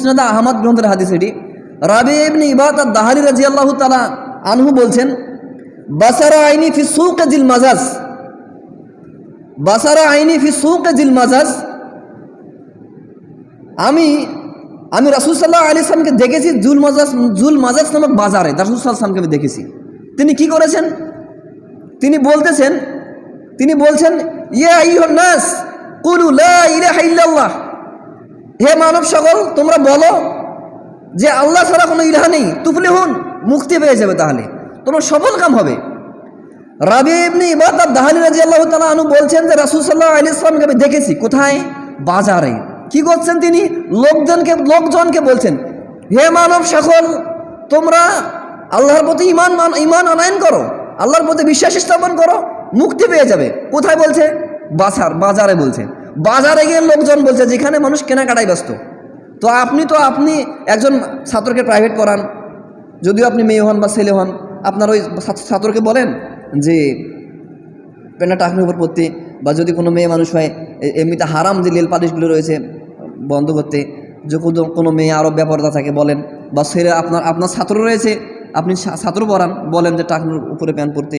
মুসনাদ আহমদ গ্রন্থের হাদিস এটি। রাবি ইবনে ইবাদ আদ-দাহারি রাদিয়াল্লাহু তাআলা আনহু বলছেন, বাসারা আইনি ফি সুকে জিল মাজাজ, বাসারা আইনি ফি সুকে জিল মাজাজ, আমি রাসূল সাল্লাল্লাহু আলাইহি ওয়াসাল্লামকে দেখেছি জুল মাজাজ নামক বাজারে। রাসূল সাল্লাল্লাহু আলাইহি ওয়াসাল্লামকে আমি দেখেছি। তিনি কি করেছেন? তিনি বলছেন ইয়া আইয়ুহান নাস কুলু লা ইলাহা ইল্লাল্লাহ, হে মানব সকল তোমরা বলো যে আল্লাহ ছাড়া কোনো ইলাহ নেই, তুফলিহুন, মুক্তি পেয়ে যাবে, তাহলে তোমার সফল কাম হবে। রাবি ইবনে ইবাদ আদ-দাহারি রাদিয়াল্লাহু তাআলা আনহু বলছেন যে রাসূল সাল্লাল্লাহু আলাইহি ওয়াসাল্লামকে আমি দেখেছি। কোথায়? বাজারে। কি করছেন তিনি? লোকজনকে বলছেন, হে মানব সকল তোমরা আল্লাহর প্রতি ঈমান আনয়ন করো, আল্লাহর প্রতি বিশ্বাস স্থাপন করো, মুক্তি পেয়ে যাবে। কোথায় বলছে? বাজারে বলছে। বাজারে গিয়ে লোকজন বলছে, যেখানে মানুষ কেনাকাটায় ব্যস্ত। তো আপনি একজন ছাত্রকে প্রাইভেট পড়ান, যদিও আপনি মেয়ে হন বা ছেলে হন, আপনার ওই ছাত্রকে বলেন যে পেনটা টাকনির উপর পড়তে, বা যদি কোনো মেয়ে মানুষ হয় এমনিতে হারাম যে লেল পালিশগুলো রয়েছে বন্ধ করতে, যে কোনো মেয়ে আরও ব্যাপারটা থাকে বলেন, বা ছেলে আপনার ছাত্র রয়েছে, আপনি ছাত্র পড়ান, বলেন যে টাকনির উপরে প্যান্ট পরতে।